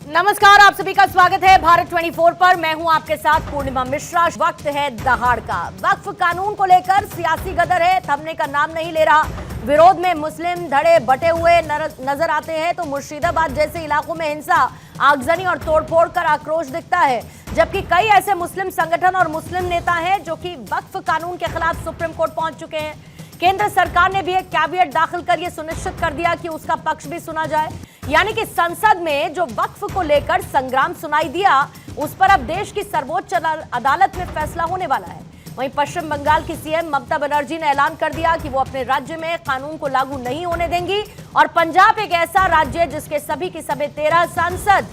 नमस्कार, आप सभी का स्वागत है भारत 24 पर। मैं हूं आपके साथ पूर्णिमा मिश्रा। वक्त है दहाड़ का। वक्फ कानून को लेकर सियासी गदर है, थमने का नाम नहीं ले रहा। विरोध में मुस्लिम धड़े बटे हुए नजर आते हैं तो मुर्शिदाबाद जैसे इलाकों में हिंसा, आगजनी और तोड़फोड़ कर आक्रोश दिखता है। जबकि कई ऐसे मुस्लिम संगठन और मुस्लिम नेता हैं जो कि वक्फ कानून के खिलाफ सुप्रीम कोर्ट पहुंच चुके हैं। केंद्र सरकार ने भी एक कैविएट दाखिल कर यह सुनिश्चित कर दिया कि उसका पक्ष भी सुना जाए। यानी कि संसद में जो वक्फ को लेकर संग्राम सुनाई दिया, उस पर अब देश की सर्वोच्च अदालत में फैसला होने वाला है। वहीं पश्चिम बंगाल की सीएम ममता बनर्जी ने ऐलान कर दिया कि वो अपने राज्य में कानून को लागू नहीं होने देंगी। और पंजाब एक ऐसा राज्य है जिसके सभी के सभी 13 सांसद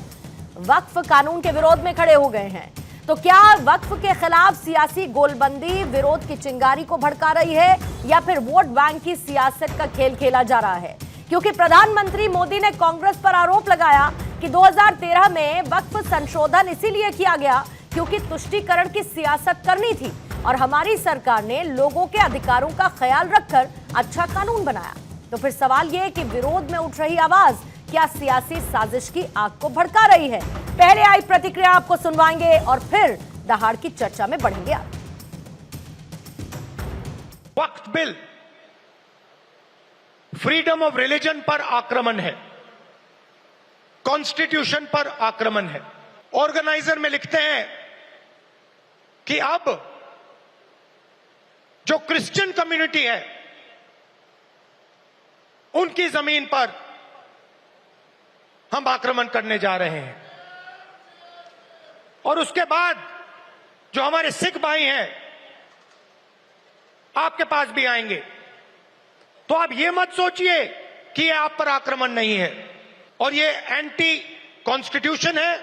वक्फ कानून के विरोध में खड़े हो गए हैं। तो क्या वक्फ के खिलाफ सियासी गोलबंदी विरोध की चिंगारी को भड़का रही है या फिर वोट बैंक की सियासत का खेल खेला जा रहा है? क्योंकि प्रधानमंत्री मोदी ने कांग्रेस पर आरोप लगाया कि 2013 में वक्फ संशोधन इसीलिए किया गया क्योंकि तुष्टीकरण की सियासत करनी थी और हमारी सरकार ने लोगों के अधिकारों का ख्याल रखकर अच्छा कानून बनाया। तो फिर सवाल यह कि विरोध में उठ रही आवाज क्या सियासी साजिश की आग को भड़का रही है? पहले आई प्रतिक्रिया आपको सुनवाएंगे और फिर दहाड़ की चर्चा में बढ़ेंगे आप। वक्फ बिल फ्रीडम ऑफ रिलीजन पर आक्रमण है, कॉन्स्टिट्यूशन पर आक्रमण है। ऑर्गेनाइजर में लिखते हैं कि अब जो क्रिश्चियन कम्युनिटी है उनकी जमीन पर हम आक्रमण करने जा रहे हैं। और उसके बाद जो हमारे सिख भाई हैं आपके पास भी आएंगे। तो आप ये मत सोचिए कि ये आप पर आक्रमण नहीं है, और ये एंटी कॉन्स्टिट्यूशन है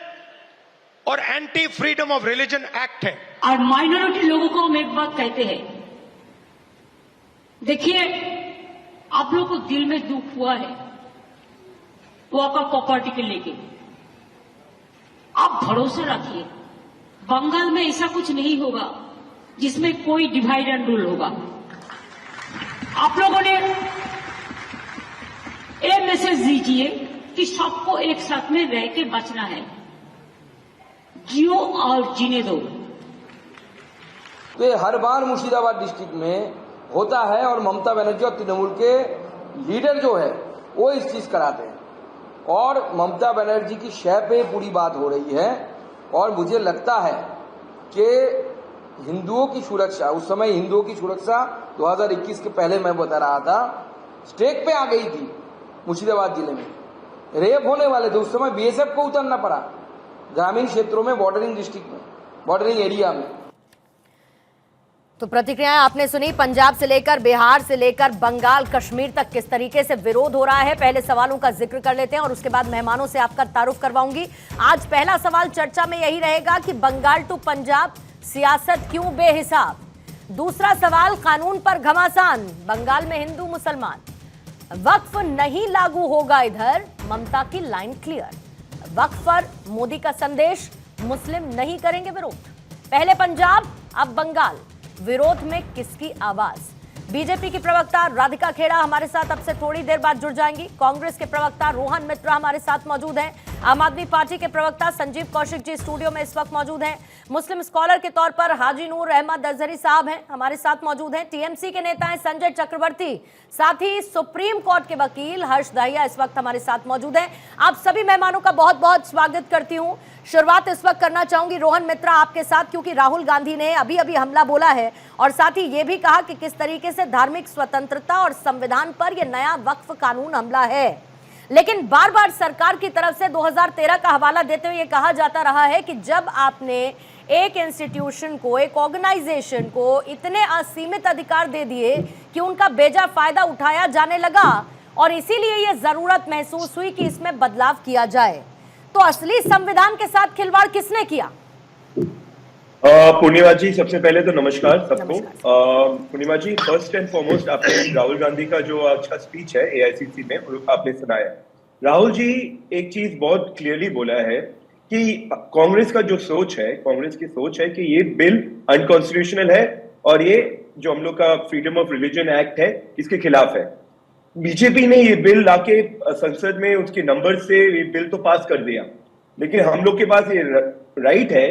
और anti freedom of religion act है। और माइनॉरिटी लोगों को हम एक बात कहते हैं, देखिए आप लोगों को दिल में दुख हुआ है वॉकर प्रॉपर्टी के लेके, आप भरोसा रखिए बंगाल में ऐसा कुछ नहीं होगा जिसमें कोई डिवाइड एंड रूल होगा। आप लोगों ने ये मैसेज दीजिए कि सबको एक साथ में रह के बचना है, जियो और जीने दो। तो ये हर बार मुर्शिदाबाद डिस्ट्रिक्ट में होता है और ममता बनर्जी और तृणमूल के लीडर जो है वो इस चीज कराते हैं और ममता बनर्जी की शय पे पूरी बात हो रही है। और मुझे लगता है कि हिंदुओं की सुरक्षा, उस समय हिंदुओं की सुरक्षा 2021 के पहले मैं बता रहा था, स्टेक पे आ गई थी। मुर्शिदाबाद जिले में रेप होने वाले थे, उस समय बीएसएफ को उतरना पड़ा ग्रामीण क्षेत्रों में, बॉर्डरिंग डिस्ट्रिक्ट में, बॉर्डरिंग एरिया में। तो प्रतिक्रियाएं आपने सुनी। पंजाब से लेकर बिहार से लेकर बंगाल, कश्मीर तक किस तरीके से विरोध हो रहा है। पहले सवालों का जिक्र कर लेते हैं और उसके बाद मेहमानों से आपका तारुफ करवाऊंगी। आज पहला सवाल चर्चा में यही रहेगा कि बंगाल टू पंजाब सियासत क्यों बेहिसाब। दूसरा सवाल कानून पर घमासान, बंगाल में हिंदू मुसलमान। वक्फ नहीं लागू होगा इधर, ममता की लाइन क्लियर। वक्फ पर मोदी का संदेश, मुस्लिम नहीं करेंगे विरोध। पहले पंजाब अब बंगाल, विरोध में किसकी आवाज? बीजेपी की प्रवक्ता राधिका खेड़ा हमारे साथ अब से थोड़ी देर बाद जुड़ जाएंगी। कांग्रेस के प्रवक्ता रोहन मित्रा हमारे साथ मौजूद हैं। आम आदमी पार्टी के प्रवक्ता संजीव कौशिक जी स्टूडियो में इस वक्त मौजूद हैं। मुस्लिम स्कॉलर के तौर पर हाजी नूर अहमद अजहरी साहब हैं, हमारे साथ मौजूद हैं। टीएमसी के नेता हैं संजय चक्रवर्ती, साथ ही सुप्रीम कोर्ट के वकील हर्ष दहिया इस वक्त हमारे साथ मौजूद हैं। आप सभी मेहमानों का बहुत बहुत स्वागत करती हूं। शुरुआत इस वक्त करना चाहूंगी रोहन मित्रा आपके साथ, क्योंकि राहुल गांधी ने अभी अभी हमला बोला है और साथ ही ये भी कहा कि किस तरीके से धार्मिक स्वतंत्रता और संविधान पर यह नया वक्फ कानून हमला है। लेकिन बार बार सरकार की तरफ से 2013 का हवाला देते हुए यह कहा जाता रहा है कि जब आपने एक इंस्टीट्यूशन को, एक ऑर्गेनाइजेशन को इतने असीमित अधिकार दे दिए कि उनका बेजा फायदा उठाया जाने लगा और इसीलिए यह जरूरत महसूस हुई कि इसमें बदलाव किया जाए। तो असली संविधान के साथ खिलवाड़ किसने किया? पूर्णिमा जी, सबसे पहले तो नमस्कार सबको। पूर्णिमा जी, फर्स्ट एंड फॉरमोस्ट आपने राहुल गांधी का जो अच्छा स्पीच है एआईसीसी में आपने सुनाया। राहुल जी एक चीज बहुत क्लियरली बोला है कि कांग्रेस का जो सोच है, कांग्रेस की सोच है कि ये बिल अनकॉन्स्टिट्यूशनल है और ये जो हम लोग का फ्रीडम ऑफ रिलीजन एक्ट है इसके खिलाफ है। बीजेपी ने ये बिल लाके संसद में उसके नंबर से ये बिल तो पास कर दिया, लेकिन हम लोग के पास ये राइट है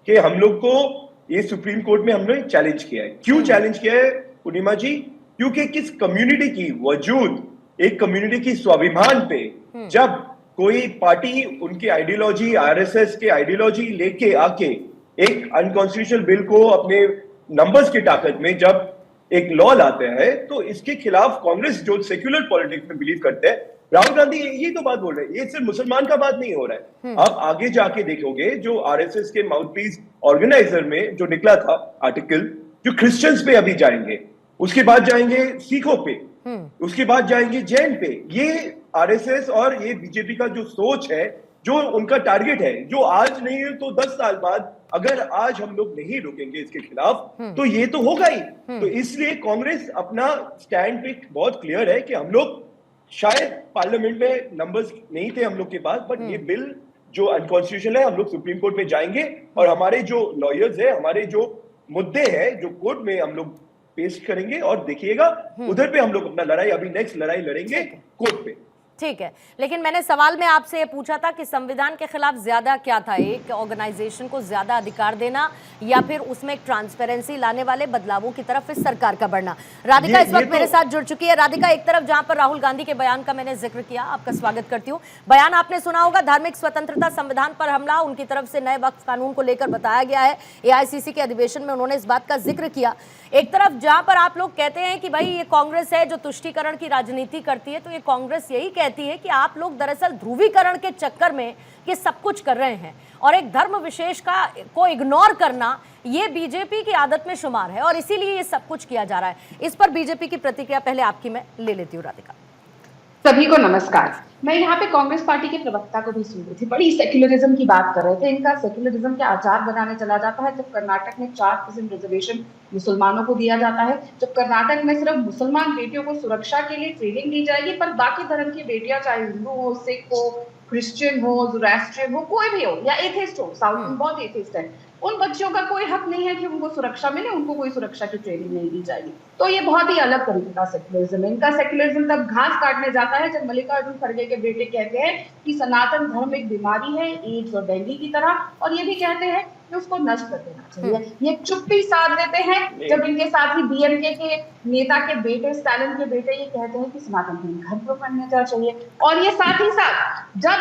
कि हम लोग को ये सुप्रीम कोर्ट में हमने चैलेंज किया है। क्यों चैलेंज किया है पूर्णिमा जी? क्योंकि किस कम्युनिटी की वजूद, एक कम्युनिटी की स्वाभिमान पे जब कोई पार्टी उनकी आइडियोलॉजी, आरएसएस के आइडियोलॉजी लेके आके एक अनकॉन्स्टिट्यूशनल बिल को अपने नंबर्स की ताकत में जब एक लॉ लाते हैं, तो इसके खिलाफ कांग्रेस जो सेक्युलर पॉलिटिक्स में बिलीव करते हैं, राहुल गांधी यही तो बात बोल रहे हैं। ये सिर्फ मुसलमान का बात नहीं हो रहा है। आप आगे जाके देखोगे जो आरएसएस के माउथपीस ऑर्गेनाइजर में जो निकला था आर्टिकल, जो क्रिश्चियंस पे अभी जाएंगे, उसके बाद जाएंगे सिखों पे, उसके बाद जाएंगे जैन पे। ये आरएसएस और ये बीजेपी का जो सोच है, जो उनका टारगेट है, जो आज नहीं है तो 10 साल बाद अगर आज हम लोग नहीं रुकेंगे इसके खिलाफ तो ये तो होगा ही। तो इसलिए कांग्रेस अपना स्टैंड पे बहुत क्लियर है कि हम लोग शायद पार्लियामेंट में नंबर्स नहीं थे हम लोग के पास, बट ये बिल जो अनकॉन्स्टिट्यूशनल है, हम लोग सुप्रीम कोर्ट में जाएंगे और हमारे जो लॉयर्स है, हमारे जो मुद्दे हैं, जो कोर्ट में हम लोग पेश करेंगे और देखिएगा उधर पे हम लोग अपना लड़ाई, अभी नेक्स्ट लड़ाई लड़ेंगे कोर्ट पे। ठीक है, लेकिन मैंने सवाल में आपसे ये पूछा था कि संविधान के खिलाफ ज्यादा क्या था, एक ऑर्गेनाइजेशन को ज्यादा अधिकार देना या फिर उसमें एक ट्रांसपेरेंसी लाने वाले बदलावों की तरफ इस सरकार का बढ़ना। राधिका इस वक्त मेरे साथ जुड़ चुकी है। राधिका, एक तरफ जहां पर राहुल गांधी के बयान का मैंने जिक्र किया, आपका स्वागत करती हूँ। बयान आपने सुना होगा, धार्मिक स्वतंत्रता, संविधान पर हमला, उनकी तरफ से नए वक्फ कानून को लेकर बताया गया है। एआईसीसी के अधिवेशन में उन्होंने इस बात का जिक्र किया। एक तरफ जहां पर आप लोग कहते हैं कि भाई ये कांग्रेस है जो तुष्टीकरण की राजनीति करती है, तो ये कांग्रेस यही कहती है कि आप लोग दरअसल ध्रुवीकरण के चक्कर में ये सब कुछ कर रहे हैं और एक धर्म विशेष को इग्नोर करना ये बीजेपी की आदत में शुमार है और इसीलिए ये सब कुछ किया जा रहा है। इस पर बीजेपी की प्रतिक्रिया पहले आपकी मैं ले लेती हूँ। राधिका, सभी को नमस्कार। मैं यहाँ पे कांग्रेस पार्टी के प्रवक्ता को भी सुन रही थी, बड़ी सेक्युलरिज्म की बात कर रहे थे। इनका सेक्युलरिज्म के आचार बनाने चला जाता है जब कर्नाटक में 4% रिजर्वेशन मुसलमानों को दिया जाता है, जब कर्नाटक में सिर्फ मुसलमान बेटियों को सुरक्षा के लिए ट्रेनिंग दी जाएगी, पर बाकी धर्म की बेटियां, चाहे हिंदू हो, सिख हो, क्रिश्चियन हो, ज़ोरास्ट्रियन हो, कोई भी हो या एथिस्ट हो, साउथ में बहुत एथिस्ट है, उन बच्चियों का कोई हक नहीं है कि उनको सुरक्षा मिले, उनको कोई सुरक्षा की ट्रेनिंग नहीं दी जाएगी। तो ये बहुत ही अलग तरीके का सेक्युलरिज्म है। इनका सेक्युलरिज्म तब घास काटने जाता है जब मल्लिकार्जुन खड़गे के बेटे कहते हैं कि सनातन धर्म एक बीमारी है, एड्स और डेंगू की तरह, और ये भी कहते हैं कि उसको नष्ट कर देना चाहिए। ये चुप्पी साध देते हैं जब इनके साथ ही बीएनके के नेता के बेटे, स्टालिन के बेटे, ये कहते हैं कि सनातन धर्म घर पर बनना चाहिए। और ये साथ ही साथ जब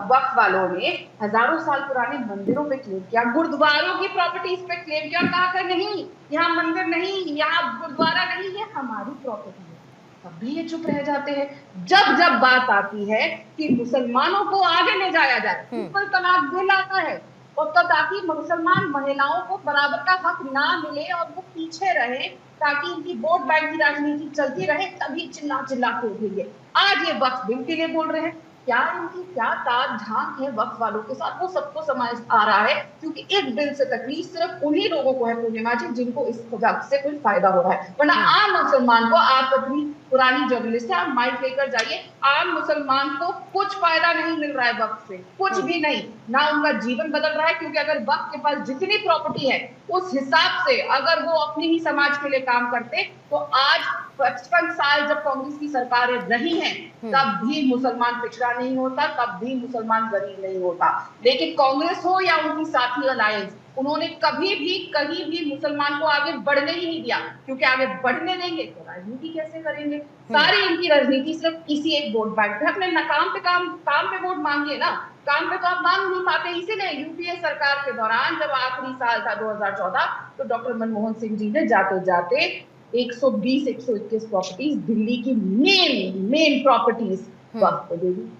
वक्फ वालों ने हजारों साल पुराने मंदिरों पे क्लेम किया, गुरुद्वारों की प्रॉपर्टीज पे क्लेम किया, कहा कि नहीं यहाँ मंदिर नहीं, यहाँ गुरुद्वारा नहीं, ये हमारी प्रॉपर्टी है, तब भी ये चुप रह जाते हैं। जब बात आती है कि मुसलमानों को आगे ले जाया जाए, ट्रिपल तलाक बिल आता है और तो ताकि मुसलमान महिलाओं को बराबर का हक ना मिले और वो पीछे रहे, ताकि इनकी वोट बैंक की राजनीति चलती रहे, तभी चिल्ला चिल्ला के उठेंगे। आज ये वक्फ बिल के लिए बोल रहे हैं, क्या इनकी क्या ताक झांक है वक्फ वालों के साथ, वो सबको समझ आ रहा है, क्योंकि एक बिल से तकलीफ सिर्फ उन्हीं लोगों को है पूर्णिमा जी जिनको इस वक्त से कुछ फायदा हो रहा है, वरना आम मुसलमान को, आप अपनी पुरानी जर्नलिस्ट है, आप माइक लेकर जाइए, आम मुसलमान को कुछ फायदा नहीं मिल रहा है वक्त से, कुछ भी नहीं, ना उनका जीवन बदल रहा है, क्योंकि अगर वक्त के पास जितनी प्रॉपर्टी है उस हिसाब से अगर वो अपने ही समाज के लिए काम करते तो आज 55 साल जब कांग्रेस की सरकारें रही हैं तब भी मुसलमान पिछड़ा नहीं होता, तब भी मुसलमान गरीब नहीं होता। लेकिन कांग्रेस हो या उनकी साथी अलायंस, उन्होंने कभी भी कहीं भी मुसलमान को आगे बढ़ने ही नहीं दिया, क्योंकि आगे बढ़ने देंगे तो राजनीति कैसे करेंगे। सारी इनकी राजनीति सिर्फ किसी एक वोट बैंक पे, अपने काम पे वोट मांगिए ना, काम पे तो आप मांग नहीं पाते। इसीलिए यूपीए सरकार के दौरान जब आखिरी साल था 2014, तो डॉक्टर मनमोहन सिंह जी ने जाते जाते 120-121 प्रॉपर्टीज दिल्ली की मेन प्रॉपर्टीज वक्त पे दे दी।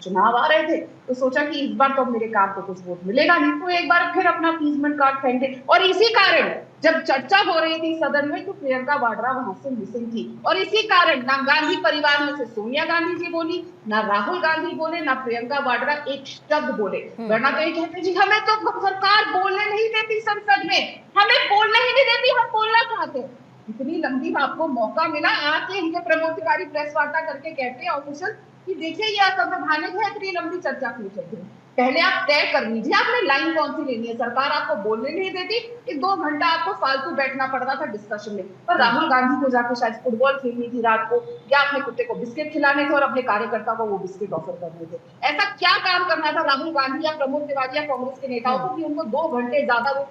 चुनाव आ रहे थे तो सोचा कि इस बार तो मेरे काम को कुछ वोट मिलेगा नहीं, तो एक बार फिर अपना अपीसमेंट कार्ड फेंके। और इसी कारण जब चर्चा हो रही थी सदन में तो प्रियंका वाड्रा वहां से मिसिंग थी, और इसी कारण ना गांधी परिवार में से सोनिया गांधी जी बोली, ना राहुल गांधी बोले, ना प्रियंका वाड्रा एक शब्द बोले, वरना तो ये कहते जी हमें तो सरकार बोलने नहीं देती, संसद में हमें बोलने ही नहीं देती, हम बोलना चाहते। इतनी लंबी आपको मौका मिला, आके इनके प्रमोद तिवारी प्रेस वार्ता करके कहते हैं ऑफिशियल कि देखिए ये असंवैधानिक है, इतनी लंबी चर्चा क्यों चल रही है? पहले आप तय कर लीजिए आपने लाइन कौन सी लेनी है। सरकार आपको बोलने नहीं देती कि 2 घंटा आपको फालतू बैठना पड़ता था डिस्कशन में, पर राहुल गांधी को जाकर शायद फुटबॉल खेलनी थी रात को, या अपने कुत्ते को बिस्किट खिलाने थे और अपने कार्यकर्ता को वो बिस्किट ऑफर करने थे। ऐसा क्या काम करना था राहुल गांधी या प्रमोद तिवारी या कांग्रेस के नेताओं को कि उनको 2 घंटे ज्यादा वो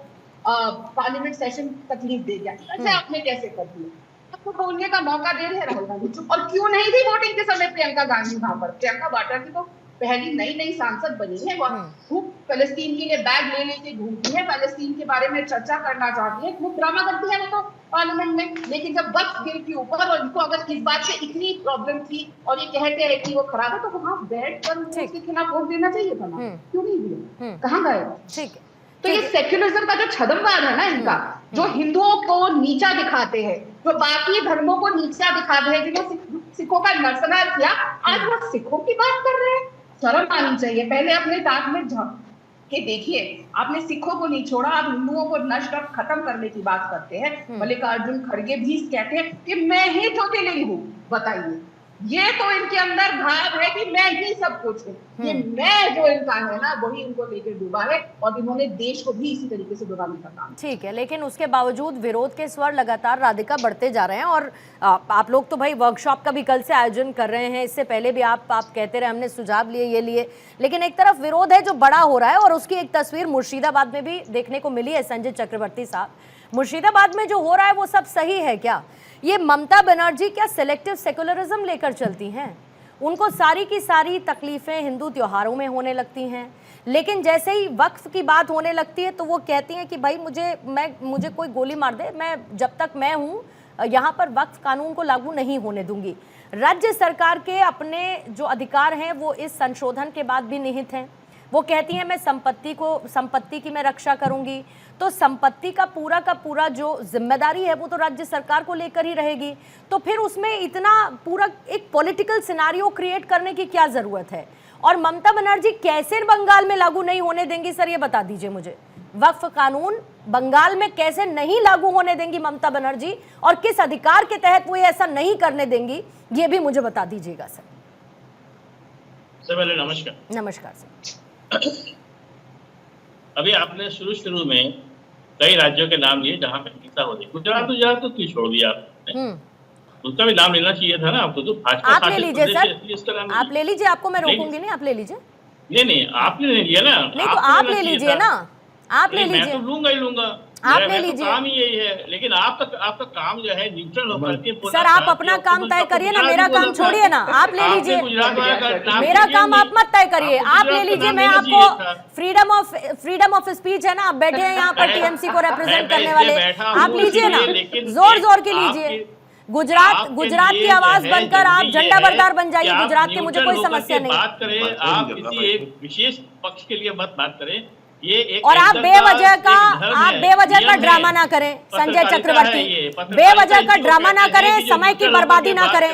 पार्लियामेंट सेशन तकलीफ दे गया? ऐसे आपने कैसे कर दिया? आपको बोलने का मौका दे रहे राहुल गांधी, चुप। और क्यों नहीं थी वोटिंग के समय प्रियंका गांधी वहां पर? प्रियंका वाड्रा की तो पहली नई सांसद बनी है, वो खूब फलस्तीन के लिए बैग ले लेके घूमती है, फलस्तीन के बारे में चर्चा करना चाहती है, खूब ड्रामा करती है वो तो पार्लियामेंट में। लेकिन जब वक्त बिल के ऊपर और इनको अगर इस बात से इतनी प्रॉब्लम थी और ये कहते हैं कि वो खराब है, तो वहां बैठ कर उसके खिलाफ वोट देना चाहिए था ना, क्यों नहीं दिया? कहाँ गए? ठीक है। तो ये सेक्युलरिज्म का जो छदमवाद है ना इनका, जो हिंदुओं को नीचा दिखाते हैं, जो बाकी धर्मों को नीचा दिखाते हैं, जिन्होंने सिखों का नरसंहार किया, आज वो सिखों की बात कर रहे हैं। शर्म आनी चाहिए। पहले अपने दांत में झांक के देखिए, आपने सिखों को नहीं छोड़ा, आप हिंदुओं को नष्ट और खत्म करने की बात करते हैं। मल्लिकार्जुन खड़गे भी कहते हैं कि मैं ही ज्योतिर्लिंग हूँ। बताइए, ये तो इनके अंदर भाव है कि मैं ही सब कुछ हूँ। ये मैं जो इनका है ना, वही इनको लेकर डूबा है और इन्होंने देश को भी इसी तरीके से डुबाने का काम। ठीक है, लेकिन उसके बावजूद विरोध के स्वर लगातार राधिका बढ़ते जा रहे हैं। और आप लोग तो भाई वर्कशॉप का भी कल से आयोजन कर रहे हैं, इससे पहले भी आप कहते रहे हमने सुझाव लिए, ये लिए, लेकिन एक तरफ विरोध है जो बड़ा हो रहा है। और उसकी एक तस्वीर मुर्शिदाबाद में भी देखने को मिली है। संजय चक्रवर्ती साहब, मुर्शिदाबाद में जो हो रहा है वो सब सही है क्या? ये ममता बनर्जी क्या सिलेक्टिव सेकुलरिज्म लेकर चलती हैं? उनको सारी की सारी तकलीफें हिंदू त्योहारों में होने लगती हैं, लेकिन जैसे ही वक्फ की बात होने लगती है तो वो कहती हैं कि भाई मुझे कोई गोली मार दे, मैं जब तक मैं हूँ यहाँ पर वक्फ कानून को लागू नहीं होने दूंगी। राज्य सरकार के अपने जो अधिकार हैं वो इस संशोधन के बाद भी निहित हैं। वो कहती हैं मैं संपत्ति की मैं रक्षा करूंगी, तो संपत्ति का पूरा जो जिम्मेदारी है वो तो राज्य सरकार को लेकर ही रहेगी। तो फिर उसमें इतना पूरा एक पॉलिटिकल सिनारियो क्रिएट करने की क्या जरूरत है? और ममता बनर्जी कैसे बंगाल में लागू नहीं होने देंगी? सर ये बता दीजिए मुझे, वक्फ कानून बंगाल में कैसे नहीं लागू होने देंगी ममता बनर्जी, और किस अधिकार के तहत वो ऐसा नहीं करने देंगी, ये भी मुझे बता दीजिएगा सर। पहले नमस्कार। नमस्कार सर। अभी आपने शुरू में कई राज्यों के नाम लिए जहां पे हिंसा हो रही। गुजरात तो क्यों छोड़ दिया आपने? उसका भी नाम लेना चाहिए था ना आपको। तो भाजपा आप ले लीजिए सर, आप ले लीजिए, आपको मैं रोकूंगी नहीं, आप ले लीजिए। नहीं आपने नहीं लिया ना। नहीं तो आप ले लीजिए ना, आप ले लीजिए। मैं तो लूंगा ही लूंगा, आप ले लीजिए। काम ही यही है। लेकिन आपका काम जो है न्यूट्रल होकर के सर आप अपना काम तय करिए ना, मेरा काम छोड़िए ना, आप ले लीजिए। मेरा काम आप मत तय करिए, आप ले लीजिए। मैं आपको फ्रीडम ऑफ स्पीच है ना, आप बैठे हैं यहाँ पर टीएमसी को रिप्रेजेंट करने वाले, आप लीजिए ना, जोर की लीजिए। गुजरात की आवाज बनकर आप झंडा बरदार बन जाइए गुजरात के, मुझे कोई समस्या नहीं। बात करें आप किसी एक विशेष पक्ष के लिए मत बात करें। ये एक और आप बेवजह का ड्रामा ना करें संजय चक्रवर्ती, बेवजह का ड्रामा ना करें, समय की बर्बादी ना करें,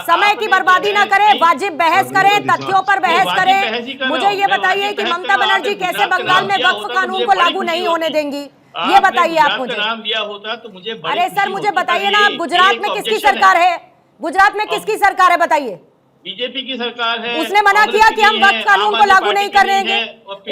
समय की बर्बादी ना करें, वाजिब बहस करें, तथ्यों पर बहस करें। मुझे ये बताइए कि ममता बनर्जी कैसे बंगाल में वक्फ कानून को लागू नहीं होने देंगी, ये बताइए आप मुझे। नाम दिया होता तो मुझे अरे सर मुझे बताइए ना, आप गुजरात में किसकी सरकार है? गुजरात में किसकी सरकार है बताइए? बीजेपी की सरकार है। उसने मना किया कि हम वक्फ कानून को लागू नहीं करेंगे?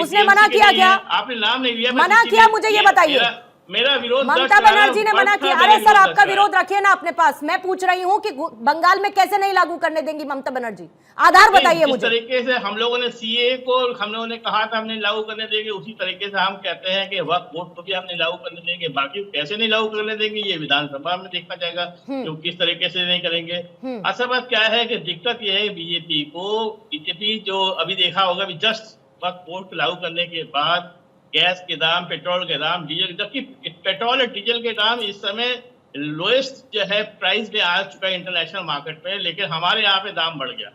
उसने मना किया क्या? आपने नाम नहीं लिया, मना किया, मुझे ये बताइए। मेरा विरोध ममता बनर्जी ने मना किया। अरे सर आपका विरोध रखिए ना अपने पास, मैं पूछ रही हूँ कि बंगाल में कैसे नहीं लागू करने देंगी ममता बनर्जी, आधार बताइए मुझे। जिस तरीके से हम लोगों ने सीए को हम लोगों ने कहा था हमने लागू करने देंगे, उसी तरीके से हम कहते हैं कि वक्फ बोर्ड को भी हमने लागू करने देंगे। बाकी कैसे नहीं लागू करने देंगे ये विधानसभा में देखना जाएगा कि किस तरीके से नहीं करेंगे। असल बात क्या है कि दिक्कत यह है बीजेपी जो अभी देखा होगा, जस्ट वक्फ बोर्ड लागू करने के बाद गैस के दाम, पेट्रोल के दाम, डीजल, जबकि पेट्रोल और डीजल के दाम इस समय लोएस्ट जो है प्राइस में आ चुका है इंटरनेशनल मार्केट में, लेकिन हमारे यहाँ पे दाम बढ़ गया।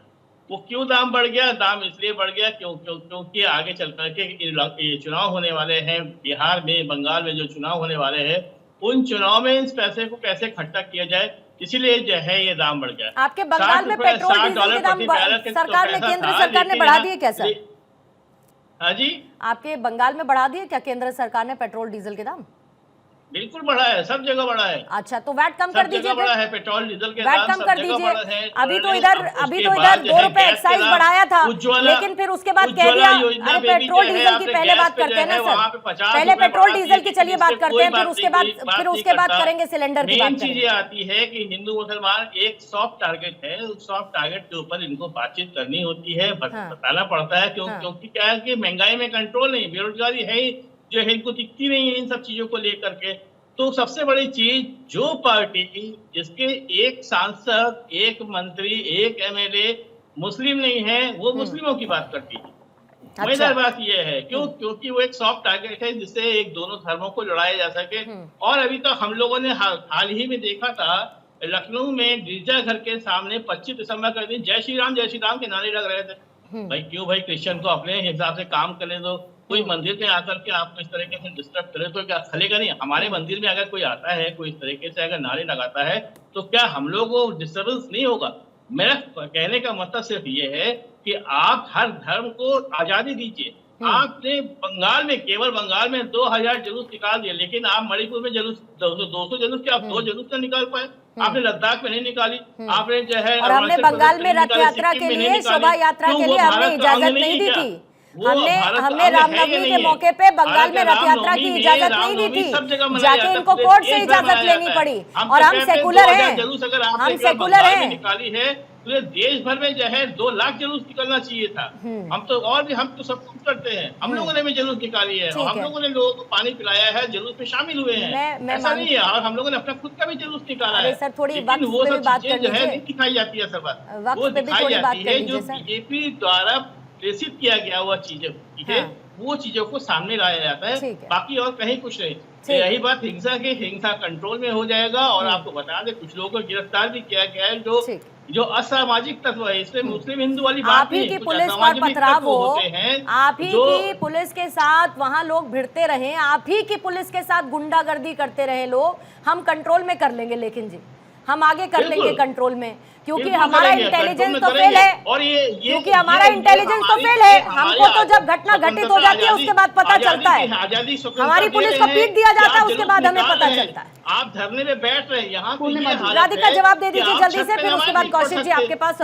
वो क्यों दाम बढ़ गया? दाम इसलिए बढ़ गया क्योंकि आगे चल करके चुनाव होने वाले हैं बिहार में, बंगाल में जो चुनाव होने वाले हैं, उन चुनाव में इस पैसे को कैसे इकट्ठा किया जाए, इसीलिए जो है ये दाम बढ़ गया। आपके बंगाल में पेट्रोल डीजल के दाम सरकार ने, केंद्र सरकार ने बढ़ा दिए क्या सर? हाँ जी, आपके बंगाल में बढ़ा दिए क्या केंद्र सरकार ने पेट्रोल डीजल के दाम? बिल्कुल बढ़ा है, सब जगह बढ़ा है। अच्छा, तो वैट कम सब कर दीजिए जगह बढ़ा फिर, है, पेट्रोल डीजल के वैट दाम कम सब कर जगह दीजिए। बढ़ा है। अभी तो उसके इधर बाद जो 2 है रुपए गैस के एक्साइज दाम, बढ़ाया था, उज्ज्वला लेकिन फिर उसके बाद कह दिया, योजना अरे पे भी पेट्रोल जो है डीजल की आपके पहले गैस बात पे करते हैं जो ना है वहाँ सर, पे 50 पहले रुपए पेट्रोल बढ़ा डीजल दिए, की चलिए लेकिन बात इससे करते कोई हैं, फिर बात उसके नहीं, बाद कोई उसके बाद करता। करेंगे सिलेंडर की मेन बात चीज करेंगे। ये आती है कि हिंदू मुसलमान एक सॉफ्ट टारगेट है, उस सॉफ्ट टारगेट के ऊपर इनको बातचीत करनी होती है, हाँ। बताना पड़ता है, हाँ। क्योंकि क्या है कि महंगाई में कंट्रोल नहीं, बेरोजगारी है ही जो है, इनको दिखती नहीं है इन सब चीजों को लेकर के। तो सबसे बड़ी चीज, जो पार्टी जिसके एक सांसद, एक मंत्री, एक एमएलए मुस्लिम नहीं है, वो मुस्लिमों की बात करती है। मजेदार बात यह है क्योंकि वो एक सॉफ्ट टारगेट है जिससे एक दोनों धर्मों को लड़ाया जा सके। और अभी तो हम लोगों ने हाल ही में देखा था, लखनऊ में गिरजाघर के सामने 25 दिसंबर का दिन जय श्री राम के नारे लग रहे थे। भाई क्यों भाई, क्रिश्चियन को अपने हिसाब से काम करने दो, कोई मंदिर में आकर के आपको इस तरीके से डिस्टर्ब करे तो क्या चलेगा नहीं? हमारे मंदिर में अगर कोई आता है, कोई इस तरीके से अगर नारे लगाता है, तो क्या हम लोग को डिस्टर्बेंस नहीं होगा? मेरा कहने का मतलब सिर्फ ये है कि आप हर धर्म को आजादी दीजिए। आपने बंगाल में, केवल बंगाल में 2000 जुलूस निकाल दिए, लेकिन आप मणिपुर में जुलूस 200 जुलूस के आप 2 जुलूस ना निकाल पाए। आपने लद्दाख में नहीं निकाली, आपने जो है और हमने बंगाल में रथ यात्रा के लिए, शोभा यात्रा के लिए हमने इजाजत नहीं दी थी। हमने रामनवमी के मौके पे बंगाल में रथ यात्रा की इजाजत नहीं दी थी, जाके इनको कोर्ट से इजाजत लेनी पड़ी। और हम सेकुलर हैं, हम सेकुलर हैं। निकाली है पूरे देश भर में जो है 2 लाख जुलूस निकलना चाहिए था। हम तो सब कुछ करते हैं, हम लोगों ने भी जुलूस निकाली है, और हम लोगों ने लोगों को पानी पिलाया है, जुलूस में शामिल हुए हैं। ऐसा नहीं है, और हम लोगों ने अपना खुद का भी जुलूस निकाला है। सर थोड़ी लेकिन वो सब चीजें जो है नहीं दिखाई जाती है, सब वो दिखाई जाती है जो बीजेपी द्वारा प्रेषित किया गया हुआ चीजें होती है, वो चीजों को सामने लाया जाता है, बाकी और कहीं कुछ नहीं। तो यही बात हिंसा कंट्रोल में हो जाएगा। और आपको बता दें, कुछ लोगों को गिरफ्तार भी किया गया है जो असामाजिक तत्व है। इसमें मुस्लिम हिंदू वाली बात आप ही की पुलिस पर पथराव हो, आप ही की पुलिस के साथ वहां लोग भिड़ते रहे, आप ही की पुलिस के साथ गुंडागर्दी करते रहे लोग, हम कंट्रोल में कर लेंगे, लेकिन जी हम आगे कर लेंगे कंट्रोल में, क्योंकि हमारा इंटेलिजेंस तो फेल है, और क्योंकि हमारा इंटेलिजेंस तो फेल है। हमको तो जब घटना घटित हो जाती है उसके बाद पता चलता है, हमारी पुलिस को पीट दिया जाता है, उसके बाद हमें पता चलता है। आप धरने में बैठ रहे हैं, यहाँ राधिका जवाब दे दीजिए जल्दी से, फिर उसके बाद कौशिक जी आपके पास।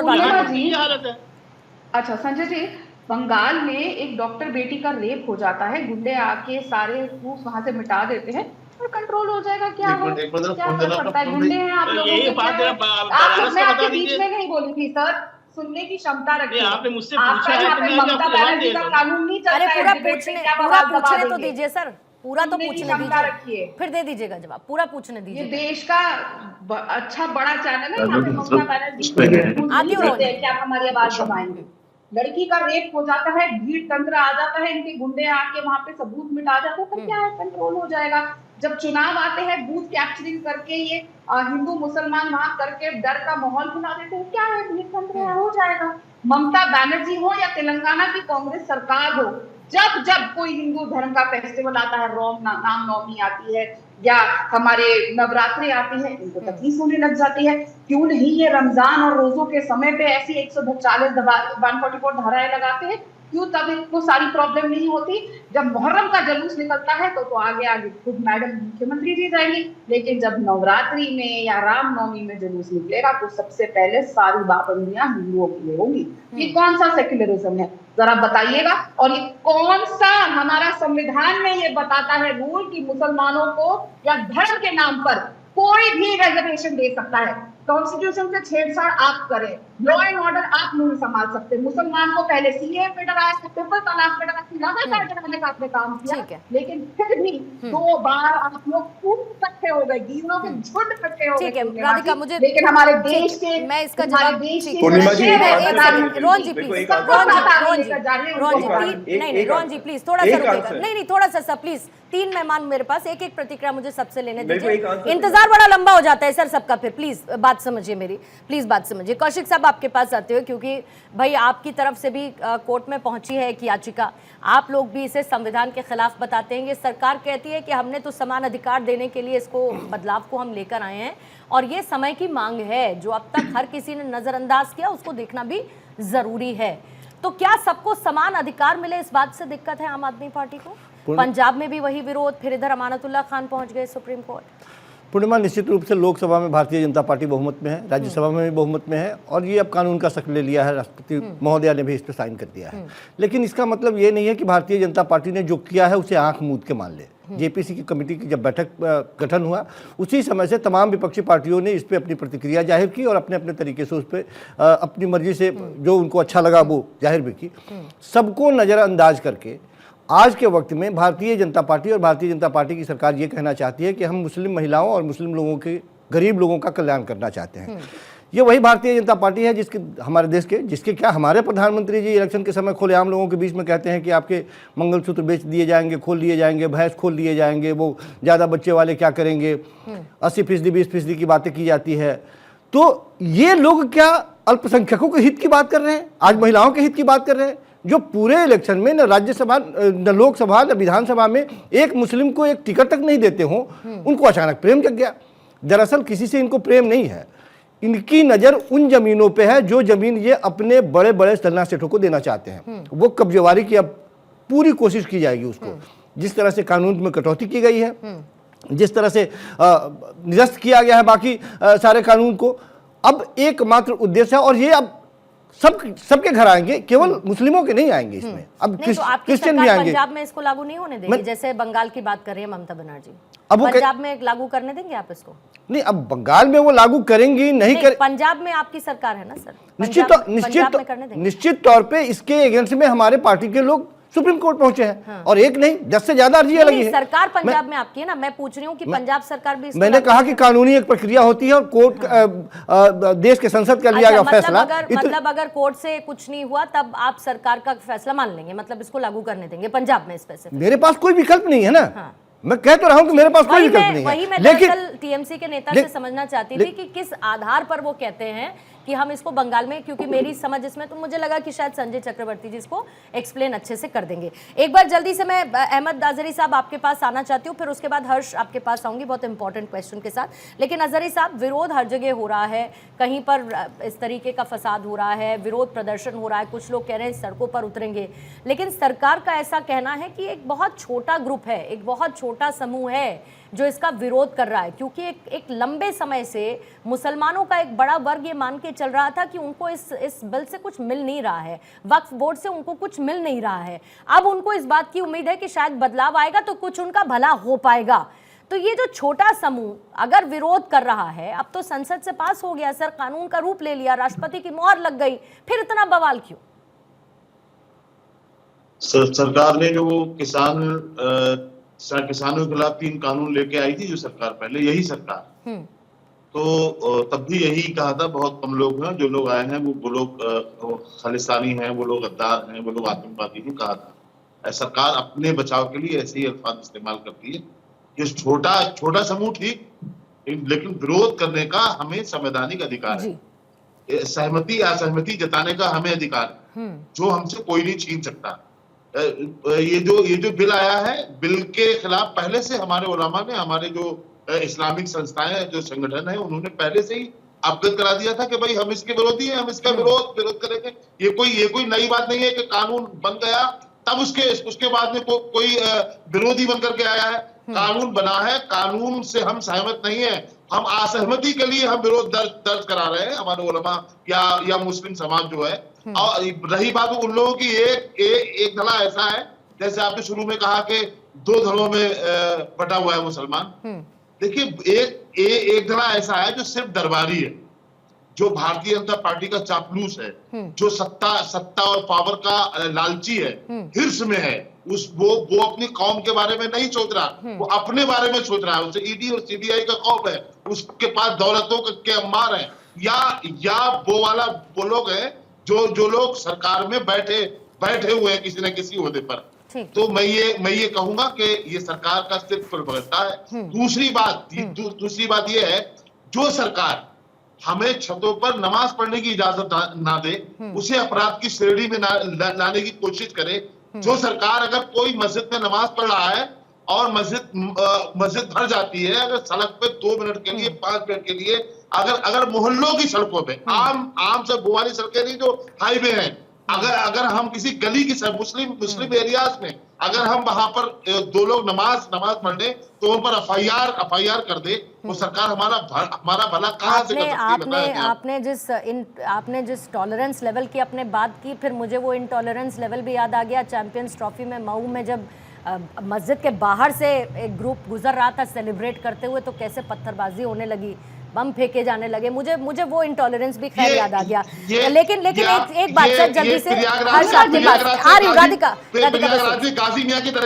अच्छा संजय जी, बंगाल में एक डॉक्टर बेटी का रेप हो जाता है, गुंडे आके सारे प्रूफ वहां से मिटा देते हैं और कंट्रोल हो जाएगा। क्या हो, क्या फर्क पड़ता है? गुंडे हैं आप लोगों के, मैं आपके बीच में नहीं बोली थी सर, सुनने की क्षमता रखिए। आपने मुझसे पूछा है तो मैं ममता बनर्जी का कानून नहीं चलता है। पूरा पूछने तो दीजिए सर, पूरा तो पूछने दीजिए, फिर दे दीजिएगा जवाब, पूरा पूछने दीजिए। ये देश का अच्छा बड़ा चैनल है, यहाँ पे ममता बनर्जी क्या हमारी आवाज दबाएंगे? लड़की का रेप हो जाता है, भीड़ तंत्र आ जाता है, इनके गुंडे आके वहां पे सबूत मिटा जाते हैं, तो क्या है, कंट्रोल हो जाएगा। जब चुनाव आते हैं, बूथ कैप्चरिंग करके ये हिंदू मुसलमान वहां करके डर का माहौल बना देते हैं, क्या है, भीड़ तंत्र हो जाएगा। ममता बनर्जी हो या तेलंगाना की कांग्रेस सरकार हो, जब जब कोई हिंदू धर्म का फेस्टिवल आता है, रामनवमी आती है या हमारे नवरात्रि आती है, इनको तकलीफ होने लग जाती है। क्यों नहीं ये रमजान और रोजों के समय पे ऐसी 140 144 धाराएं लगाते हैं? क्यों तब इनको सारी प्रॉब्लम नहीं होती? जब मुहर्रम का जुलूस निकलता है तो आगे आगे खुद मैडम मुख्यमंत्री जी जाएंगी, लेकिन जब नवरात्रि में या रामनवमी में जुलूस निकलेगा तो सबसे पहले सारी पाबंदियां हिंदुओं के लिए होंगी। ये कौन सा सेक्युलरिज्म है, जरा बताइएगा? और ये कौन सा हमारा संविधान में ये बताता है रूल कि मुसलमानों को या धर्म के नाम पर कोई भी रिजर्वेशन दे सकता है? कॉन्स्टिट्यूशन से छेड़छाड़ आप करें, लॉ एंड ऑर्डर आप नहीं संभाल सकते। मुसलमान को पहले सीए पे डराया, ट्रिपल तलाक पे लगातार डराने का आपने काम किया, लेकिन फिर भी 2 बार आप लोग खूब इकट्ठे हो गए, गिरोह के झुंड इकट्ठे हो गए। राधिका मुझे, लेकिन हमारे देश के, मैं इसका जवाब देश के रोहन जी प्लीज, रोहन जी प्लीज थोड़ा सा रुकिएगा, नहीं थोड़ा सा प्लीज। 3 मेहमान मेरे पास, एक प्रतिक्रिया मुझे सबसे लेने दीजिए, इंतजार बड़ा लंबा हो जाता है सर सबका, फिर प्लीज बात समझिए मेरी, प्लीज बात समझिए। कौशिक साहब आपके पास आते हुए, क्योंकि भाई आपकी तरफ से भी कोर्ट में पहुंची है एक याचिका, आप लोग भी इसे संविधान के खिलाफ बताते हैं। ये सरकार कहती है कि हमने तो समान अधिकार देने के लिए इसको बदलाव को हम लेकर आए हैं, और ये समय की मांग है जो अब तक हर किसी ने नजरअंदाज किया, उसको देखना भी जरूरी है। तो क्या सबको समान अधिकार मिले, इस बात से दिक्कत है आम आदमी पार्टी को? पंजाब में भी वही विरोध, फिर इधर अमानतुल्लाह खान पहुंच गए सुप्रीम कोर्ट। पूर्णिमा, निश्चित रूप से लोकसभा में भारतीय जनता पार्टी बहुमत में है, राज्यसभा में भी बहुमत में है, और ये अब कानून का शक्ल ले लिया है, राष्ट्रपति महोदया ने भी इस पर साइन कर दिया है। लेकिन इसका मतलब ये नहीं है कि भारतीय जनता पार्टी ने जो किया है उसे आंख मूंद के मान ले। जेपीसी की कमेटी की जब बैठक गठन हुआ, उसी समय से तमाम विपक्षी पार्टियों ने इस पर अपनी प्रतिक्रिया जाहिर की और अपने अपने तरीके से उस पर अपनी मर्जी से जो उनको अच्छा लगा वो जाहिर भी की। सबको नज़रअंदाज करके आज के वक्त में भारतीय जनता पार्टी और भारतीय जनता पार्टी की सरकार ये कहना चाहती है कि हम मुस्लिम महिलाओं और मुस्लिम लोगों के, गरीब लोगों का कल्याण करना चाहते हैं। ये वही भारतीय जनता पार्टी है जिसके, हमारे देश के, जिसके क्या हमारे प्रधानमंत्री जी इलेक्शन के समय खुलेआम लोगों के बीच में कहते हैं कि आपके मंगलसूत्र बेच दिए जाएंगे, खोल दिए जाएंगे, भैंस खोल दिए जाएंगे, वो ज़्यादा बच्चे वाले क्या करेंगे, 80% 20% की बातें की जाती है। तो ये लोग क्या अल्पसंख्यकों के हित की बात कर रहे हैं, आज महिलाओं के हित की बात कर रहे हैं? जो पूरे इलेक्शन में न राज्यसभा, न लोकसभा, न विधानसभा में एक मुस्लिम को एक टिकट तक नहीं देते हों, उनको अचानक प्रेम जग गया। दरअसल किसी से इनको प्रेम नहीं है, इनकी नज़र उन जमीनों पे है जो जमीन ये अपने बड़े बड़े सल्ला सेठों को देना चाहते हैं। वो कब्जेवारी की अब पूरी कोशिश की जाएगी उसको। जिस तरह से कानून में कटौती की गई है, जिस तरह से निरस्त किया गया है बाकी सारे कानून को, अब एकमात्र उद्देश्य है, और ये अब सबके घर आएंगे, केवल मुस्लिमों के नहीं आएंगे इसमें, अब क्रिश्चियन भी आएंगे। पंजाब में इसको लागू नहीं होने देंगे, जैसे बंगाल की बात कर रही है ममता बनर्जी, अब पंजाब में लागू करने देंगे आप इसको? नहीं, अब बंगाल में वो लागू करेंगी नहीं, पंजाब में आपकी सरकार है ना सर, निश्चित तौर पे इसके अगेंस्ट में हमारे पार्टी के लोग सुप्रीम कोर्ट पहुंचे हैं। हाँ। और एक नहीं 10 से ज्यादा अर्जियां लगी है। सरकार पंजाब में आपकी है ना, मैं पूछ रही हूँ कि पंजाब सरकार भी, मैंने कहा कि कानूनी एक प्रक्रिया होती है और कोर्ट देश के संसद का लिया गया फैसला, मतलब अगर कोर्ट से कुछ नहीं हुआ तब आप सरकार का फैसला मान लेंगे, मतलब इसको लागू करने देंगे पंजाब में स्पेसिफिक? मेरे पास कोई विकल्प नहीं है ना। हाँ। मैं कह तो रहा हूं कि मेरे पास कोई विकल्प नहीं है। वही मैं दरअसल टीएमसी के नेता से समझना चाहती थी कि किस आधार पर वो कहते हैं कि हम इसको बंगाल में, क्योंकि मेरी समझ इसमें, तो मुझे लगा कि शायद संजय चक्रवर्ती जी इसको एक्सप्लेन अच्छे से कर देंगे। एक बार जल्दी से मैं अहमद अजहरी साहब आपके पास आना चाहती हूँ, फिर उसके बाद हर्ष आपके पास आऊंगी बहुत इंपॉर्टेंट क्वेश्चन के साथ। लेकिन अजहरी साहब, विरोध हर जगह हो रहा है, कहीं पर इस तरीके का फसाद हो रहा है, विरोध प्रदर्शन हो रहा है, कुछ लोग कह रहे हैं सड़कों पर उतरेंगे, लेकिन सरकार का ऐसा कहना है कि एक बहुत छोटा ग्रुप है, एक बहुत छोटा समूह है जो इसका विरोध कर रहा है, क्योंकि एक लंबे समय से मुसलमानों का एक बड़ा वर्ग ये मान के चल रहा था कि उनको इस बिल से कुछ मिल नहीं रहा है, वक्फ बोर्ड से उनको कुछ मिल नहीं रहा है। अब उनको इस बात की उम्मीद है कि शायद बदलाव आएगा तो कुछ उनका भला हो पाएगा। तो ये जो छोटा समूह अगर विरोध कर रहा है, अब तो संसद से पास हो गया सर, कानून का रूप ले लिया, राष्ट्रपति की मोहर लग गई, फिर इतना बवाल क्यों? सरकार ने जो किसानों के खिलाफ 3 कानून लेके आई थी जो सरकार, पहले यही सरकार, तो तब भी यही कहा था, बहुत कम लोग हैं जो लोग आए हैं वो लोग खालिस्तानी हैं, वो लोग गद्दार हैं, वो लोग आतंकवादी हैं, कहा था। सरकार अपने बचाव के लिए ऐसे ही अल्फाज इस्तेमाल करती है। ये छोटा समूह ठीक, लेकिन विरोध करने का हमें संवैधानिक अधिकार है, सहमति असहमति जताने का हमें अधिकार है, जो हमसे कोई नहीं छीन सकता। ये जो बिल आया है, बिल के खिलाफ पहले से हमारे उलमा ने, हमारे जो इस्लामिक संस्थाएं, जो संगठन है, उन्होंने पहले से ही अवगत करा दिया था कि भाई हम इसके विरोधी हैं, हम इसका विरोध करेंगे। ये कोई नई बात नहीं है कि कानून बन गया तब उसके बाद में कोई विरोधी बन करके आया है। कानून बना है, कानून से हम सहमत नहीं है, हम असहमति के लिए हम विरोध दर्ज करा रहे हैं, हमारे उलमा या मुस्लिम समाज जो है। और रही बात उन लोगों की, एक धड़ा ऐसा है, जैसे आपने शुरू में कहा कि 2 धड़ों में बटा हुआ है मुसलमान। देखिए, एक धड़ा ऐसा है जो सिर्फ दरबारी है, जो भारतीय जनता पार्टी का चापलूस है, जो सत्ता और पावर का लालची है, हिर्स में है, वो अपनी कौम के बारे में नहीं सोच रहा, वो अपने बारे में सोच रहा है। उसे ईडी और सीबीआई का खौफ है, उसके पास दौलतों के अंबार है, या वो लोग हैं जो लोग सरकार में बैठे हुए हैं किसी न किसी ओहदे पर। तो मैं ये कहूंगा कि ये सरकार का सिर्फ प्रवक्ता है। दूसरी बात ये है, जो सरकार हमें छतों पर नमाज पढ़ने की इजाजत ना दे, उसे अपराध की श्रेणी में लाने की कोशिश करे। जो सरकार अगर कोई मस्जिद में नमाज पढ़ रहा है और मस्जिद भर जाती है, अगर सड़क पे 2 मिनट के लिए, 5 मिनट के लिए, अगर मोहल्लों की सड़कों पे, आम से वो वाली सड़कें नहीं जो हाईवे हैं, अगर हम किसी गली की मुस्लिम एरियाज में अगर हम वहां पर दो लोग नमाज पढ़ने तो उन पर एफआईआर कर दे, वो सरकार हमारा भला कहाँ से कर सकती है? आपने जिस टॉलरेंस लेवल की आपने बात की, फिर मुझे वो इनटॉलरेंस लेवल भी याद आ गया चैंपियंस ट्रॉफी में मऊ में जब मस्जिद के बाहर से एक ग्रुप गुजर रहा था सेलिब्रेट करते हुए, तो कैसे पत्थरबाजी होने लगी, बम फेंके जाने लगे। मुझे वो इंटॉलरेंस भी खैर याद आ गया। लेकिन एक बात सर जल्दी से हर्ष आपके पास आ रही हूँ, राधिका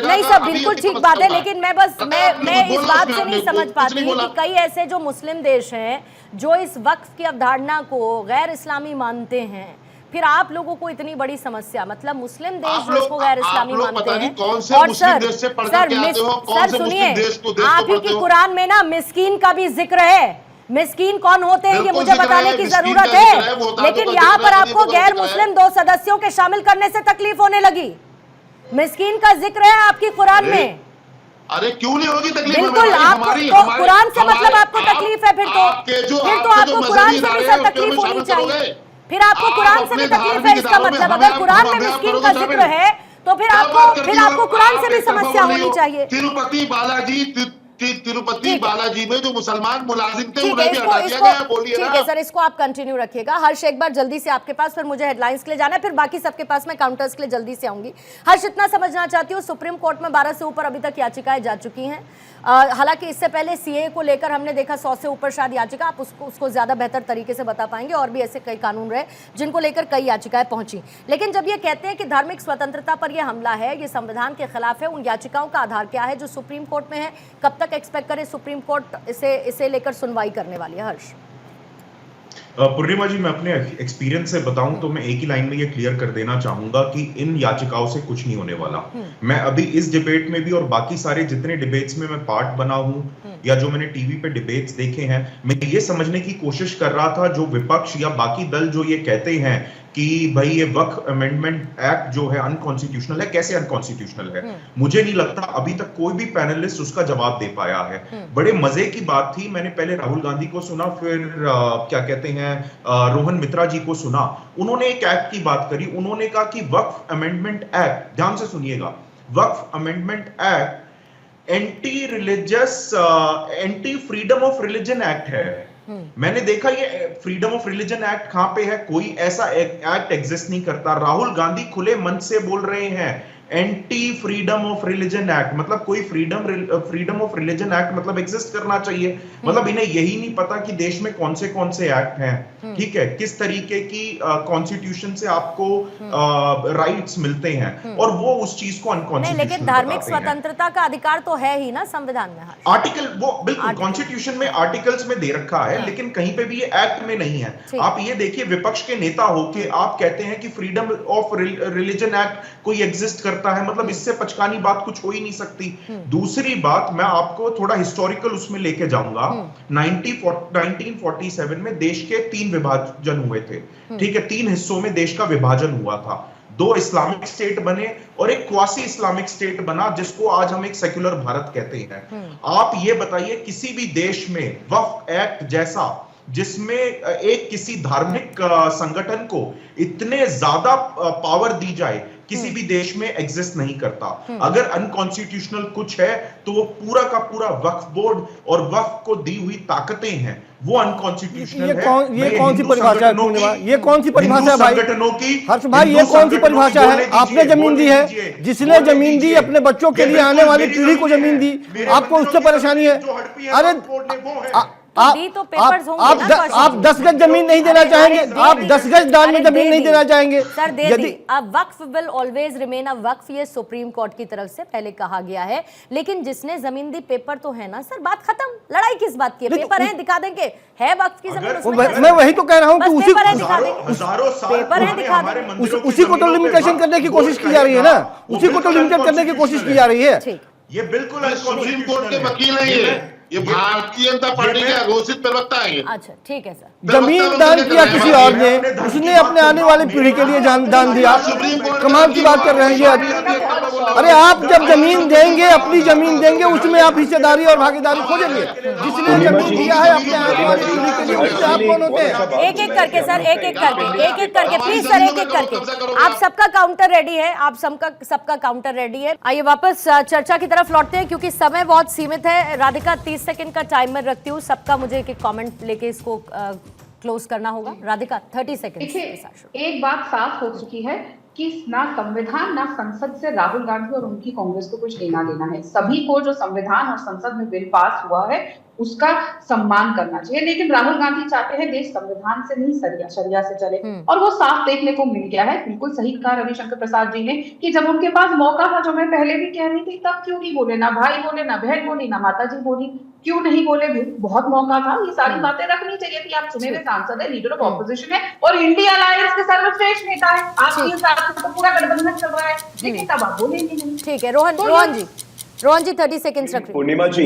नहीं सर बिल्कुल ठीक बात है, लेकिन मैं इस बात से नहीं समझ पाती कि कई ऐसे जो मुस्लिम देश हैं जो इस वक्फ की अवधारणा को गैर इस्लामी मानते हैं, फिर आप लोगों को इतनी बड़ी समस्या, मतलब मुस्लिम देश जो इसको गैर इस्लामी मानते हैं। और सर सुनिए, आप ही की कुरान में ना मिस्कीन का भी जिक्र है। मिस्कीन कौन होते हैं ये मुझे बताने की जरूरत है, लेकिन यहाँ पर आपको गैर मुस्लिम 2 सदस्यों के शामिल करने से तकलीफ होने लगी। मिस्कीन का जिक्र है आपकी कुरान में। अरे क्यों नहीं होगी तकलीफ? बिल्कुल, आपको कुरान से मतलब आपको तकलीफ है, फिर तो आपको कुरान से भी सर तकलीफ होनी चाहिए। फिर आपको कुरान से भी तकलीफ है, इसका मतलब अगर कुरान में मिस्कीन का जिक्र है तो फिर आपको कुरान से भी समस्या होनी चाहिए। तिरुपति बालाजी में जो मुसलमान मुलाजिम थे उन्हें भी हटा दिया गया, बोलिए ना। ठीक है सर, इसको आप कंटिन्यू रखिएगा। हर्ष एक बार जल्दी से आपके पास, फिर मुझे हेडलाइंस के लिए जाना है, फिर बाकी सबके पास मैं काउंटर्स के लिए जल्दी से आऊंगी। हर्ष इतना समझना चाहती हूँ, सुप्रीम कोर्ट में 12 से ऊपर अभी तक याचिकाएं जा चुकी हैं। हालांकि इससे पहले सीए को लेकर हमने देखा 100 से ऊपर शायद याचिका, आप उसको ज्यादा बेहतर तरीके से बता पाएंगे, और भी ऐसे कई कानून रहे जिनको लेकर कई याचिकाएं पहुंची। लेकिन जब ये कहते हैं कि धार्मिक स्वतंत्रता पर यह हमला है, ये संविधान के खिलाफ है, उन याचिकाओं का आधार क्या है जो सुप्रीम कोर्ट में है? कब तक एक्सपेक्ट करें सुप्रीम कोर्ट इसे लेकर सुनवाई करने वाली है? हर्ष पूर्णिमा जी, मैं अपने एक्सपीरियंस से बताऊं तो मैं एक ही लाइन में ये क्लियर कर देना चाहूंगा कि इन याचिकाओं से कुछ नहीं होने वाला। मैं अभी इस डिबेट में भी और बाकी सारे जितने डिबेट्स में मैं पार्ट बना हूं या जो मैंने टीवी पे डिबेट्स देखे हैं, मैं ये समझने की कोशिश कर रहा था जो विपक्ष या बाकी दल जो ये कहते हैं कि भाई ये वक्फ अमेंडमेंट एक्ट जो है अनकॉन्स्टिट्यूशनल है, कैसे अनकॉन्स्टिट्यूशनल है? मुझे नहीं लगता अभी तक कोई भी पैनलिस्ट उसका जवाब दे पाया है। बड़े मजे की बात थी, मैंने पहले राहुल गांधी को सुना, फिर क्या कहते हैं रोहन मित्रा जी को सुना, उन्होंने एक एक्ट की बात करी। उन्होंने कहा कि वक्फ अमेंडमेंट एक्ट, ध्यान से सुनिएगा, Waqf amendment act anti religious anti freedom of religion act है। मैंने देखा ये फ्रीडम ऑफ रिलीजन एक्ट कहां पे है? कोई ऐसा एक्ट एग्जिस्ट नहीं करता। राहुल गांधी खुले मन से बोल रहे हैं anti freedom of religion act, मतलब कोई फ्रीडम ऑफ रिलीजन एक्ट मतलब एग्जिस्ट करना चाहिए। मतलब इन्हें यही नहीं पता कि देश में कौन से एक्ट हैं, ठीक है, किस तरीके की कॉन्स्टिट्यूशन से आपको राइट्स मिलते हैं, और वो उस चीज को अनकॉन्स्टिट्यूशनल। लेकिन धार्मिक स्वतंत्रता का अधिकार तो है ही ना संविधान में। आर्टिकल वो बिल्कुल कॉन्स्टिट्यूशन में आर्टिकल्स में दे रखा है, लेकिन कहीं पे भी ये एक्ट में नहीं है। आप ये देखिए, विपक्ष के नेता होके आप कहते हैं कि फ्रीडम ऑफ रिलीजन एक्ट कोई एग्जिस्ट करता है, मतलब इससे पचकानी बात कुछ हो ही नहीं सकती। दूसरी बात, मैं आपको थोड़ा हिस्टोरिकल उसमें लेके जाऊंगा। 1947 में देश के 3 विभाजन हुए थे, ठीक है, 3 हिस्सों में देश का विभाजन हुआ था। 2 इस्लामिक स्टेट बने और एक क्वासी इस्लामिक स्टेट बना, जिसको आज हम एक सेक्युलर भारत कहते हैं। आप ये बताइए, किसी भी देश में वक्फ एक्ट जैसा, जिसमें एक किसी धार्मिक संगठन को इतने ज्यादा पावर दी जाए, किसी भी देश में एग्जिस्ट नहीं करता। अगर अनकॉन्स्टिट्यूशनल कुछ है तो वो पूरा का पूरा वक्फ बोर्ड और वक्फ को दी हुई ताकतें हैं, वो अनकॉन्स्टिट्यूशनल है। ये कौन सी परिभाषा है? ये कौन सी परिभाषा है भाई? हर्ष भाई, ये कौन सी परिभाषा है? आपने जमीन दी है, जिसने जमीन दी अपने बच्चों के लिए, आने वाली पीढ़ी को जमीन दी, आपको उससे परेशानी है? अरे आप 10 गज जमीन नहीं देना चाहेंगे? आप 10 गज दान में जमीन नहीं देना चाहेंगे? सर दे दी। अब वक्फ विल ऑलवेज रिमेन अ वक्फ, ये सुप्रीम कोर्ट की तरफ से पहले कहा गया है। लेकिन जिसने जमीन दी, पेपर तो है ना सर, बात खत्म। लड़ाई किस बात की है? पेपर है, दिखा देंगे, है वक्फ की जमीन। मैं वही तो कह रहा हूँ कि उसी पेपर है, दिखा देंगे। उसी को तो लिमिटेशन करने की कोशिश की जा रही है ना, उसी को तो लिमिटेड करने की कोशिश की जा रही है। ये बिल्कुल सुप्रीम कोर्ट के वकील हैं, ये ये भारतीय जनता पार्टी के घोषित प्रवक्ता है ये। अच्छा ठीक है सर। जमीन दान किया किसी और ने, उसने अपने आने वाली पीढ़ी के लिए दान दिया। कमाल की बात कर रहे हैं ये। अरे आप जब जमीन देंगे, अपनी जमीन देंगे, उसमें आप हिस्सेदारी और भागीदारी खोजेंगे। जिसने जमीन दिया है अपने आने वाली पीढ़ी के लिए, उससे आप कौन होते हैं? एक एक करके सर, एक एक करके प्लीज सर, एक एक करके। आप सबका काउंटर रेडी है, आप सबका काउंटर रेडी है। आइए वापस चर्चा की तरफ लौटते हैं, क्योंकि समय बहुत सीमित है। राधिका 30 सेकंड का टाइमर रखती हूँ, सबका मुझे एक कमेंट लेके इसको क्लोज करना होगा। राधिका 30 सेकंड। एक बात साफ हो चुकी है कि ना संविधान ना संसद से राहुल गांधी और उनकी कांग्रेस को कुछ लेना देना है। सभी को जो संविधान और संसद में बिल पास हुआ है उसका सम्मान करना चाहिए, लेकिन राहुल गांधी चाहते हैं देश संविधान से नहीं शरिया से चले, और वो साफ देखने को मिल गया है। बिल्कुल सही कहा रविशंकर प्रसाद जी ने कि जब उनके पास मौका था, जो मैं पहले भी कह रही थी, तब क्यों नहीं बोले? ना भाई बोले, ना बहन बोली, ना माता जी बोली, क्यों नहीं बोले? बहुत मौका था, ये सारी बातें रखनी चाहिए थी। आप चुने हुए सांसद है, लीडर ऑफ ऑपोजिशन है और इंडिया अलायंस के सर्वश्रेष्ठ नेता है, आपके हिसाब से तो पूरा गठबंधन चल रहा है, लेकिन तब आप बोलेंगे नहीं। ठीक है रोहन जी 30 सेकंड्स रख रहे हैं। पूर्णिमा जी,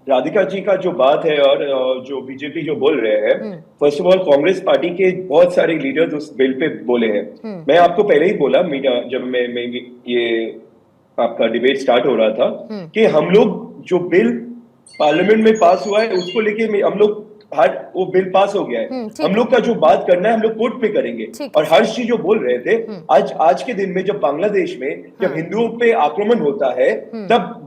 राधिका जी का जो बात है और जो बीजेपी जो बोल रहे हैं, first of all Congress party के बहुत सारे लीडर्स उस बिल पे बोले हैं। मैं आपको पहले ही बोला मीडिया, जब मैं ये आपका डिबेट स्टार्ट हो रहा था, कि हम लोग जो बिल पार्लियामेंट में पास हुआ है उसको लेके हम लोग वो बिल पास हो गया है। हम लोग का जो बात करना है हम लोग कोर्ट पे करेंगे। और हर्ष जी जो बोल रहे थे, आज के दिन में जब बांग्लादेश में जब हिंदुओं पे आक्रमण होता है, तब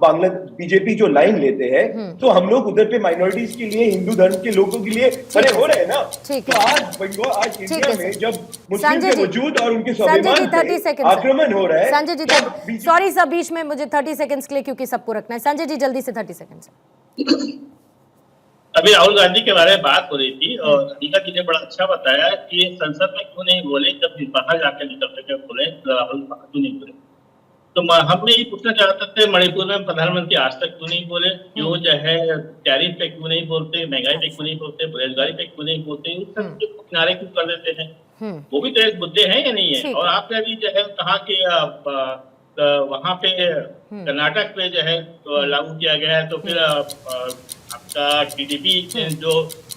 बीजेपी जो लाइन लेते हैं, तो हम लोग उधर पे माइनॉरिटीज के लिए, हिंदू धर्म के लोगों के लिए खड़े हो रहे हैं ना। तो आज इंडिया में जब मुस्लिम के वजूद और उनके स्वाभिमान पे आक्रमण हो रहा है। संजय जी सॉरी सर, बीच में मुझे 30 सेकंड्स के लिए, क्योंकि सबको रखना है। संजय जी जल्दी से 30 सेकंड। अभी राहुल गांधी के बारे में बात हो रही थी और राधिका जी ने बड़ा अच्छा बताया कि संसद में क्यों नहीं बोले, जब बाहर जाकर निकल के बोले तो राहुल क्यों नहीं बोले। तो हम ये पूछना चाहते थे, मणिपुर में प्रधानमंत्री आज तक क्यों नहीं बोले, क्यों जो है टैरिफ पे क्यों नहीं बोलते, महंगाई पे क्यों नहीं बोलते, बेरोजगारी पे क्यों नहीं बोलते, उन सब किनारे क्यों कर देते हैं? वो भी तो एक मुद्दे हैं या नहीं है? और आपने अभी जो है कहा कि वहां पे कर्नाटक पे जो है लागू किया गया है, तो फिर आपका टीडीपी जो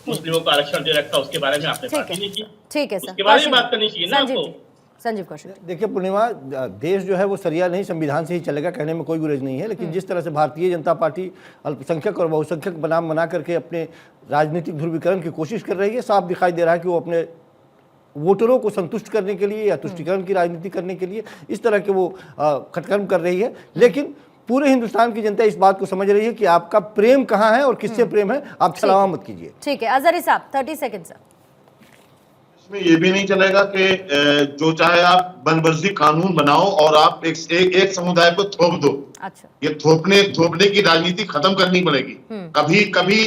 मुस्लिमों को आरक्षण दे रखा उसके बारे में आपने बात नहीं की। ठीक है सर, उसके बारे में बात करनी चाहिए ना आपको। संजीव कौशिक। देखिए पूर्णिमा, देश जो है वो सरिया नहीं संविधान से ही चलेगा, कहने में कोई गुरेज नहीं है, लेकिन जिस तरह से भारतीय जनता पार्टी अल्पसंख्यक और बहुसंख्यक बनाम बना करके अपने राजनीतिक ध्रुवीकरण की कोशिश कर रही है, साफ दिखाई दे रहा है कि वो अपने वोटरों को संतुष्ट करने के लिए या तुष्टिकरण की राजनीति करने के लिए इस तरह के वो खटकर्म कर रही है। लेकिन पूरे हिंदुस्तान की जनता इस बात को समझ रही है कि आपका प्रेम कहाँ है और किससे प्रेम है, आप छलावा मत कीजिए। ठीक है अजहरी साहब 30 सेकंड सर। इसमें ये भी नहीं चलेगा कि जो चाहे आप बनबर्जी कानून बनाओ और आप एक समुदाय को थोप दो। अच्छा, ये थोपने की राजनीति खत्म करनी पड़ेगी। कभी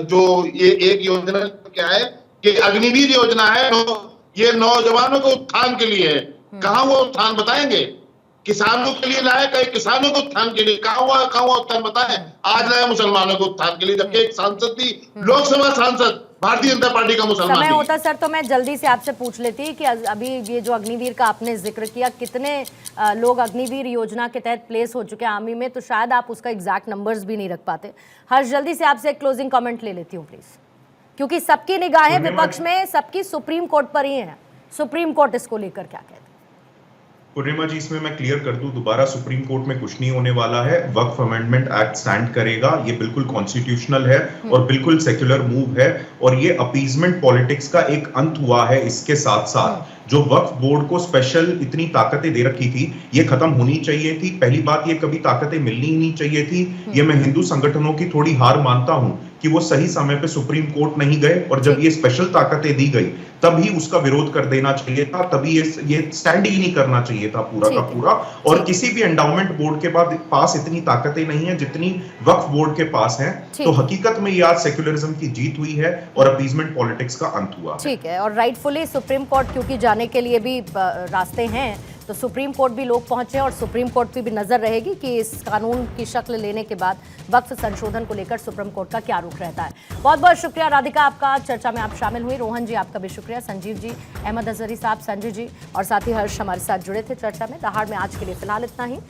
जो ये एक योजना क्या है कि अग्निवीर योजना है, ये नौजवानों को उत्थान के लिए है। कहाँ वो उत्थान बताएंगे? किसानों के लिए लाए, कई किसानों को उत्थान के लिए कहाँ हुआ उत्थान बताएं? आज लाया मुसलमानों को उत्थान के लिए, जबकि एक सांसद थी, लोकसभा सांसद भारतीय जनता पार्टी का मुसलमान समय होता सर तो मैं जल्दी से आपसे पूछ लेती कि अभी ये जो अग्निवीर का आपने जिक्र किया, कितने लोग अग्निवीर योजना के तहत प्लेस हो चुके हैं आर्मी में, तो शायद आप उसका एग्जैक्ट नंबर्स भी नहीं रख पाते। हर्ष जल्दी से आपसे क्लोजिंग कमेंट ले लेती हूँ प्लीज, क्योंकि सबकी निगाहें विपक्ष में सबकी सुप्रीम कोर्ट पर ही है। सुप्रीम कोर्ट इसको लेकर क्या कहते हैं? पूर्णिमा जी, इसमें मैं क्लियर कर दूं, दोबारा सुप्रीम कोर्ट में कुछ नहीं होने वाला है। वक्फ अमेंडमेंट एक्ट स्टैंड करेगा, ये बिल्कुल कॉन्स्टिट्यूशनल है और बिल्कुल सेक्युलर मूव है, और ये अपीजमेंट पॉलिटिक्स का एक अंत हुआ है। इसके साथ साथ जो वक्फ बोर्ड को स्पेशल इतनी ताकतें दे रखी थी, ये खत्म होनी चाहिए थी। पहली बात, ये कभी ताकतें मिलनी ही नहीं चाहिए थी। ये मैं हिंदू संगठनों की थोड़ी हार मानता हूं कि वो सही समय पे सुप्रीम कोर्ट नहीं गए, और जब ये स्पेशल ताकतें दी गई तभी उसका विरोध कर देना चाहिए था, तभी ये स्टैंड ही नहीं करना चाहिए था पूरा का पूरा। और किसी भी एंडाउमेंट बोर्ड के पास इतनी ताकतें नहीं है जितनी वक्फ बोर्ड के पास है। तो हकीकत में ये आज सेक्युलरिज्म की जीत हुई है और अपीजमेंट पॉलिटिक्स का अंत हुआ। ठीक है, और राइटफुली सुप्रीम कोर्ट क्योंकि जाने के लिए भी रास्ते हैं, तो सुप्रीम कोर्ट भी लोग पहुंचे और सुप्रीम कोर्ट पे भी नजर रहेगी कि इस कानून की शक्ल लेने के बाद वक्फ संशोधन को लेकर सुप्रीम कोर्ट का क्या रुख रहता है। बहुत बहुत शुक्रिया राधिका, आपका चर्चा में आप शामिल हुई। रोहन जी आपका भी शुक्रिया, संजीव जी, अहमद अजहरी साहब, संजय जी और साथ ही हर्ष हमारे साथ जुड़े थे चर्चा में। दहाड़ में आज के लिए फिलहाल इतना ही।